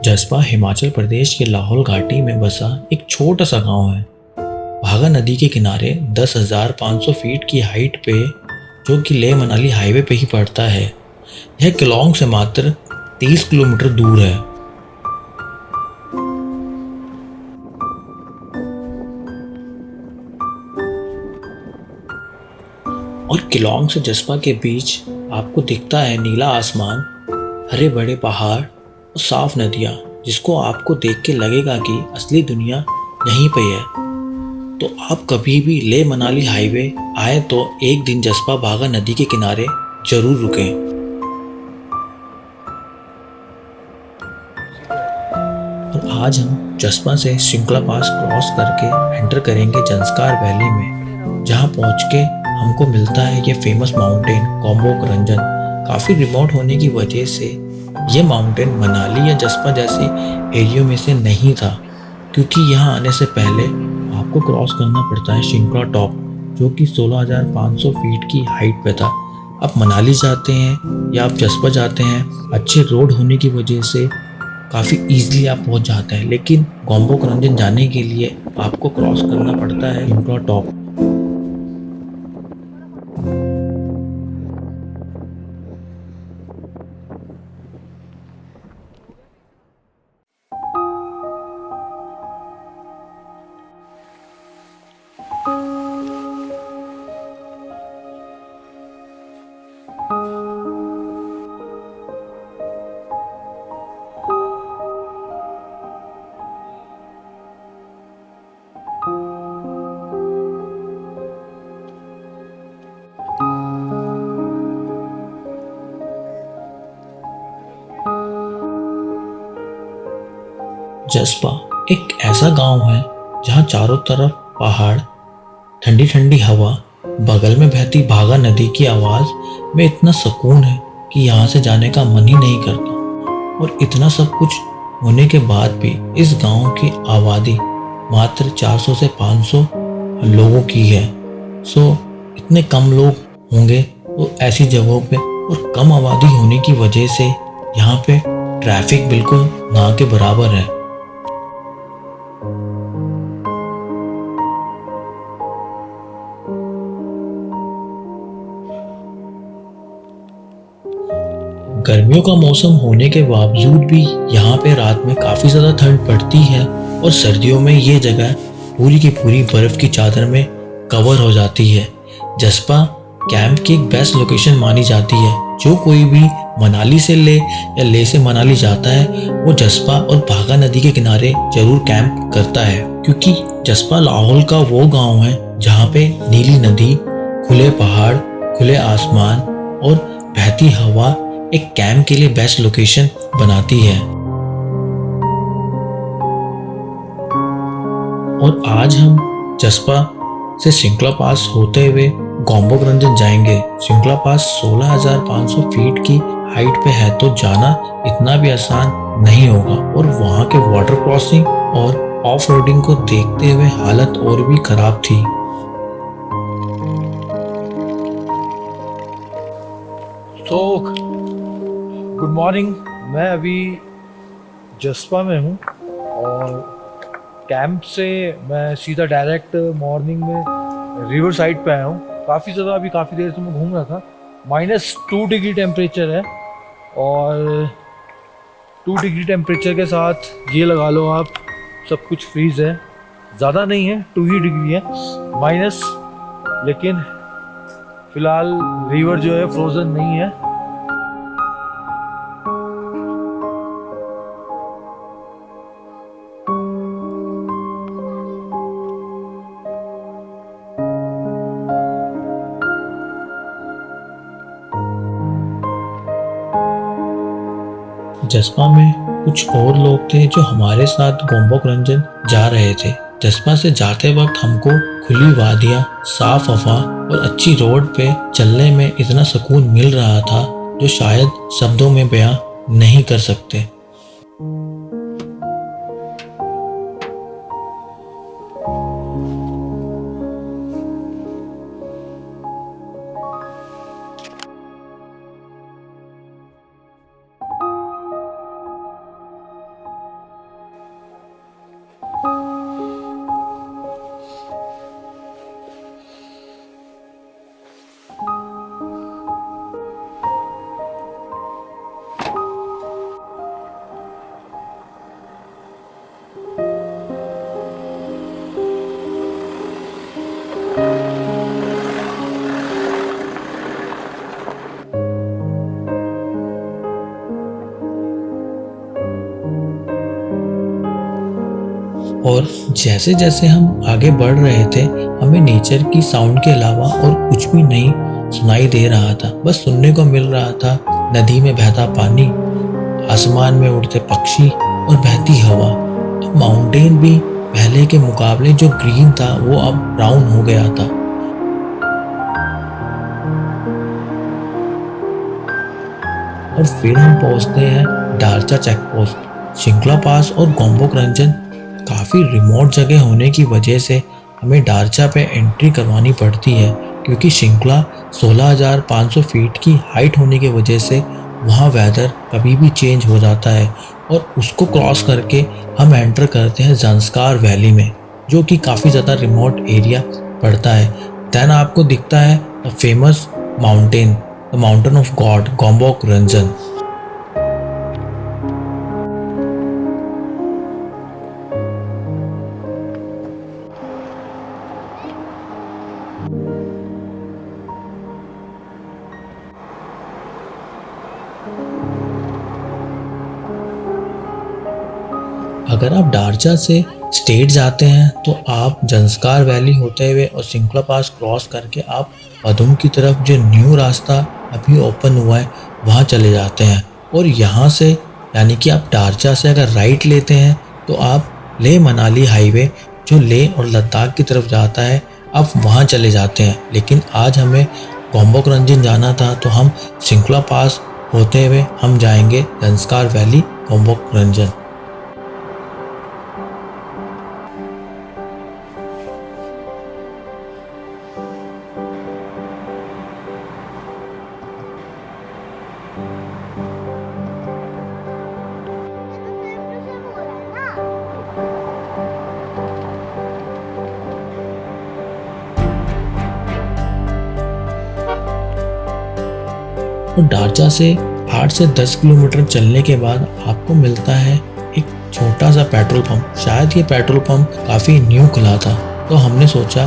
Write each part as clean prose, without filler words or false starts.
जसपा हिमाचल प्रदेश के लाहौल घाटी में बसा एक छोटा सा गांव है। भागा नदी के किनारे 10,500 फीट की हाइट पे, जो कि लेह मनाली हाईवे पे ही पड़ता है। यह केलोंग से मात्र 30 किलोमीटर दूर है। और केलोंग से जसपा के बीच आपको दिखता है नीला आसमान, हरे भरे पहाड़ और साफ नदियाँ, जिसको आपको देख के लगेगा कि असली दुनिया यहीं पे है। तो आप कभी भी लेह मनाली हाईवे आए तो एक दिन जसपा भागा नदी के किनारे जरूर रुकें। और आज हम जसपा से शिंकला पास क्रॉस करके एंटर करेंगे जंस्कार वैली में, जहां पहुंच के हमको मिलता है ये फेमस माउंटेन गोम्बोक रंजन। काफ़ी रिमोट होने की वजह से ये माउंटेन मनाली या जसपा जैसे एरियो में से नहीं था, क्योंकि यहाँ आने से पहले आपको क्रॉस करना पड़ता है शिंकला टॉप, जो कि 16,500 फीट की हाइट पे था। आप मनाली जाते हैं या आप जसपा जाते हैं, अच्छे रोड होने की वजह से काफ़ी ईजिली आप पहुंच जाते हैं, लेकिन गोम्बोक रंजन जाने के लिए आपको क्रॉस करना पड़ता है शिंकला टॉप। जसपा एक ऐसा गांव है जहां चारों तरफ पहाड़, ठंडी ठंडी हवा, बगल में बहती भागा नदी की आवाज में इतना सुकून है कि यहाँ से जाने का मन ही नहीं करता। और इतना सब कुछ होने के बाद भी इस गांव की आबादी मात्र 400 से 500 लोगों की है। सो इतने कम लोग होंगे तो ऐसी जगहों पे, और कम आबादी होने की वजह से यहाँ पे ट्रैफिक बिल्कुल ना के बराबर है। गर्मियों का मौसम होने के बावजूद भी यहाँ पे रात में काफ़ी ज़्यादा ठंड पड़ती है, और सर्दियों में ये जगह पूरी की पूरी बर्फ़ की चादर में कवर हो जाती है। जसपा कैंप की एक बेस्ट लोकेशन मानी जाती है। जो कोई भी मनाली से ले या ले से मनाली जाता है, वो जसपा और भागा नदी के किनारे जरूर कैंप करता है, क्योंकि जसपा लाहौल का वो गांव है जहाँ पे नीली नदी, खुले पहाड़, खुले आसमान और बहती हवा एक कैंप के लिए बेस्ट लोकेशन बनाती है। और आज हम जसपा से शिंकला पास होते हुए गोम्बोक रंजन जाएंगे। शिंकला पास 16,500 फीट की हाइट पे है, तो जाना इतना भी आसान नहीं होगा। और वहाँ के वाटर क्रॉसिंग और ऑफ रोडिंग को देखते हुए हालत और भी खराब थी। तो गुड मॉर्निंग। मैं अभी जसपा में हूँ और कैंप से मैं सीधा डायरेक्ट मॉर्निंग में रिवर साइड पे आया हूँ। काफ़ी ज़्यादा अभी काफ़ी देर से मैं घूम रहा था। -2 डिग्री टेम्परेचर है, और 2 डिग्री टेम्परेचर के साथ ये लगा लो आप, सब कुछ फ्रीज है। ज़्यादा नहीं है, 2 ही डिग्री है माइनस, लेकिन फ़िलहाल रिवर जो है फ्रोज़न नहीं है। जसपा में कुछ और लोग थे जो हमारे साथ गोम्बोक रंजन जा रहे थे। जसपा से जाते वक्त हमको खुली वादियाँ, साफ हवा और अच्छी रोड पे चलने में इतना सुकून मिल रहा था जो शायद शब्दों में बयां नहीं कर सकते। और जैसे जैसे हम आगे बढ़ रहे थे हमें नेचर की साउंड के अलावा और कुछ भी नहीं सुनाई दे रहा था। बस सुनने को मिल रहा था नदी में बहता पानी, आसमान में उड़ते पक्षी और बहती हवा। अब माउंटेन भी पहले के मुकाबले जो ग्रीन था वो अब ब्राउन हो गया था। और फिर हम पहुंचते हैं दारचा चेक पोस्ट। शिंकला पास और गोम्बोक रंजन काफ़ी रिमोट जगह होने की वजह से हमें दारचा पे एंट्री करवानी पड़ती है, क्योंकि शिंकला 16,500 फीट की हाइट होने की वजह से वहाँ वेदर कभी भी चेंज हो जाता है। और उसको क्रॉस करके हम एंटर करते हैं जंस्कार वैली में, जो कि काफ़ी ज़्यादा रिमोट एरिया पड़ता है। देन आपको दिखता है the famous mountain, the mountain of god Gombok Ranjan. अगर आप दारचा से स्टेट जाते हैं तो आप जंस्कार वैली होते हुए और शिंकला पास क्रॉस करके आप पदुम की तरफ जो न्यू रास्ता अभी ओपन हुआ है वहाँ चले जाते हैं। और यहाँ से यानी कि आप दारचा से अगर राइट लेते हैं तो आप लेह मनाली हाईवे जो लेह और लद्दाख की तरफ जाता है आप वहाँ चले जाते हैं। लेकिन आज हमें गोम्बोक रंजन जाना था तो हम शिंकला पास होते हुए हम जाएंगे जंस्कार वैली गोम्बोक रंजन। और दारचा से 8 से 10 किलोमीटर चलने के बाद आपको मिलता है एक छोटा सा पेट्रोल पंप। शायद ये पेट्रोल पंप काफ़ी न्यू खुला था, तो हमने सोचा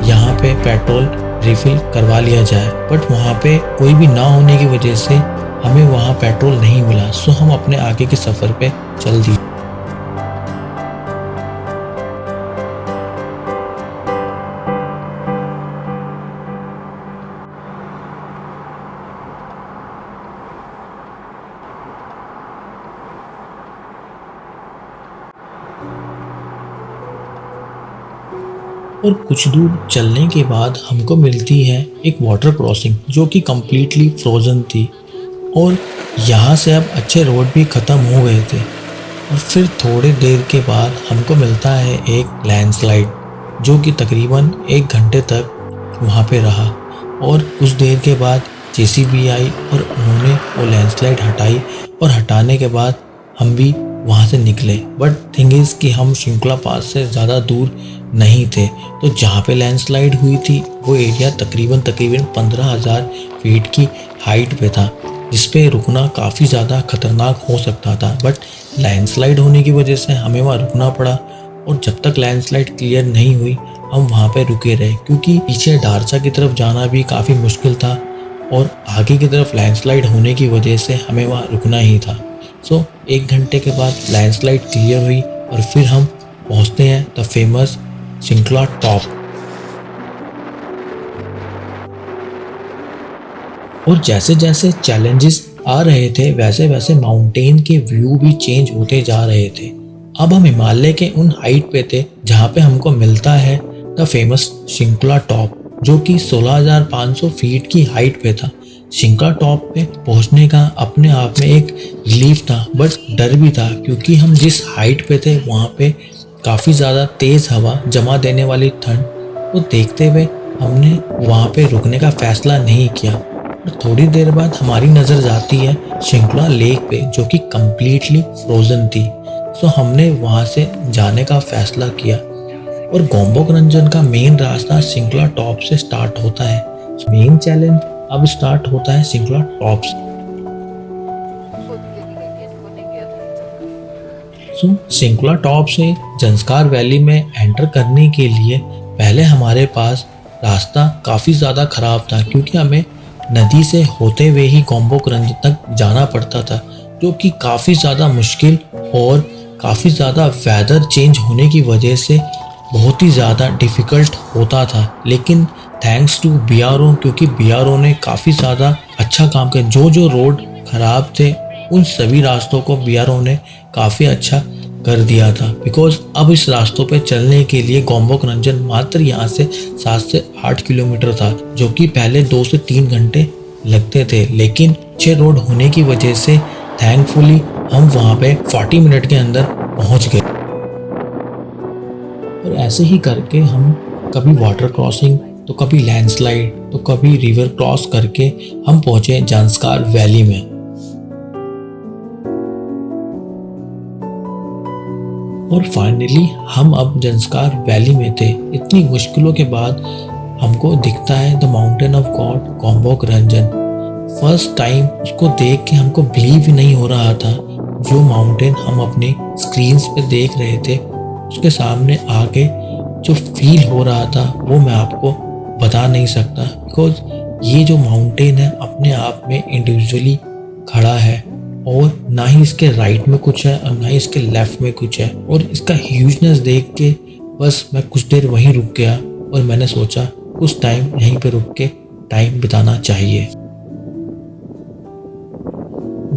यहाँ पे पेट्रोल रिफिल करवा लिया जाए। बट वहाँ पे कोई भी ना होने की वजह से हमें वहाँ पेट्रोल नहीं मिला, सो हम अपने आगे के सफ़र पे चल दिए। और कुछ दूर चलने के बाद हमको मिलती है एक वाटर क्रॉसिंग जो कि कम्प्लीटली फ्रोज़न थी। और यहाँ से अब अच्छे रोड भी ख़त्म हो गए थे। और फिर थोड़ी देर के बाद हमको मिलता है एक लैंडस्लाइड जो कि तकरीबन 1 घंटे तक वहाँ पे रहा। और कुछ देर के बाद जेसीबी आई और उन्होंने वो लैंडस्लाइड हटाई, और हटाने के बाद हम भी वहाँ से निकले। बट थिंग इज़ कि हम शिंकला पास से ज़्यादा दूर नहीं थे, तो जहाँ पे लैंडस्लाइड हुई थी वो एरिया तकरीबन 15,000 फीट की हाइट पे था, जिस पे रुकना काफ़ी ज़्यादा खतरनाक हो सकता था। बट लैंडस्लाइड होने की वजह से हमें वहाँ रुकना पड़ा, और जब तक लैंडस्लाइड क्लियर नहीं हुई हम वहाँ पे रुके रहे, क्योंकि पीछे दारचा की तरफ जाना भी काफ़ी मुश्किल था और आगे की तरफ लैंडस्लाइड होने की वजह से हमें वहाँ रुकना ही था। सो 1 घंटे के बाद लैंडस्लाइड क्लियर हुई और फिर हम पहुँचते हैं द फेमस शिंकला टॉप। और जैसे जैसे चैलेंजेस आ रहे थे वैसे वैसे माउंटेन के व्यू भी चेंज होते जा रहे थे। अब हम हिमालय के उन हाइट पे थे जहाँ पे हमको मिलता है द फेमस शिंकला टॉप, जो कि 16,500 फीट की हाइट पे था। शिंकला टॉप पे पहुँचने का अपने आप में एक रिलीफ था, बट डर भी था, क्योंकि हम जिस हाइट पे थे वहाँ पे काफ़ी ज़्यादा तेज़ हवा, जमा देने वाली ठंड को देखते हुए हमने वहाँ पे रुकने का फ़ैसला नहीं किया। और थोड़ी देर बाद हमारी नज़र जाती है शिंकला लेक पे, जो कि कम्प्लीटली फ्रोज़न थी। सो हमने वहाँ से जाने का फ़ैसला किया। और गोम्बोक रंजन का मेन रास्ता शिंकला टॉप से स्टार्ट होता है। मेन चैलेंज अब स्टार्ट होता है शिंकला टॉप से। शिंकला टॉप से जंस्कार वैली में एंटर करने के लिए पहले हमारे पास रास्ता काफ़ी ज़्यादा ख़राब था, क्योंकि हमें नदी से होते हुए ही गोम्बोक रंजन तक जाना पड़ता था, जो कि काफ़ी ज़्यादा मुश्किल और काफ़ी ज़्यादा वेदर चेंज होने की वजह से बहुत ही ज़्यादा डिफ़िकल्ट होता था, लेकिन थैंक्स टू BRO, क्योंकि BRO ने काफ़ी ज़्यादा अच्छा काम किया। जो जो रोड ख़राब थे उन सभी रास्तों को BRO ने काफ़ी अच्छा कर दिया था। बिकॉज अब इस रास्तों पे चलने के लिए गोम्बोक रंजन मात्र यहाँ से 7 से 8 किलोमीटर था, जो कि पहले 2 से 3 घंटे लगते थे, लेकिन अच्छे रोड होने की वजह से थैंकफुली हम वहाँ पे 40 मिनट के अंदर पहुँच गए। और ऐसे ही करके हम कभी वाटर क्रॉसिंग, तो कभी लैंडस्लाइड, तो कभी रिवर क्रॉस करके हम पहुँचे जांस्कार वैली में। और फाइनली हम अब जांस्कार वैली में थे। इतनी मुश्किलों के बाद हमको दिखता है the mountain of god Gombok Ranjan. First time उसको देख के हमको बिलीव ही नहीं हो रहा था। जो माउंटेन हम अपने स्क्रीन्स पे देख रहे थे, उसके सामने आके जो फील हो रहा था वो मैं आपको बता नहीं सकता। बिकॉज ये जो माउंटेन है अपने आप में इंडिविजुअली खड़ा है, और ना ही इसके राइट में कुछ है और ना ही इसके लेफ्ट में कुछ है। और इसका ह्यूजनेस देख के बस मैं कुछ देर वहीं रुक गया और मैंने सोचा कुछ टाइम यहीं पे रुक के टाइम बिताना चाहिए।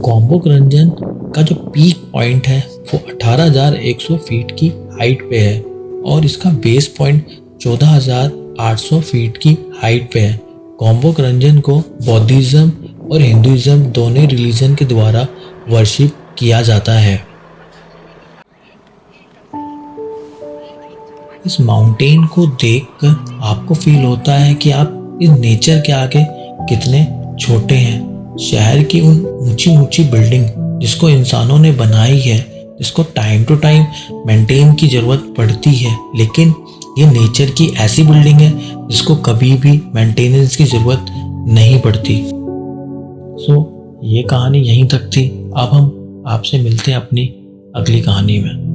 गोम्बोक रंजन का जो पीक पॉइंट है वो 18,100 फीट की हाइट पे है, और इसका बेस पॉइंट 14,800 फीट की हाइट पे है। गोम्बोक रंजन को बौद्धिज्म और हिंदुइज्म दोनों रिलीजन के द्वारा वर्शिप किया जाता है। इस माउंटेन को देखकर आपको फील होता है कि आप इस नेचर के आगे कितने छोटे हैं। शहर की उन ऊंची ऊंची बिल्डिंग जिसको इंसानों ने बनाई है, जिसको टाइम टू टाइम मेंटेन की ज़रूरत पड़ती है, लेकिन ये नेचर की ऐसी बिल्डिंग है जिसको कभी भी मेंटेनेंस की ज़रूरत नहीं पड़ती। सो ये कहानी यहीं तक थी। अब हम आपसे मिलते हैं अपनी अगली कहानी में।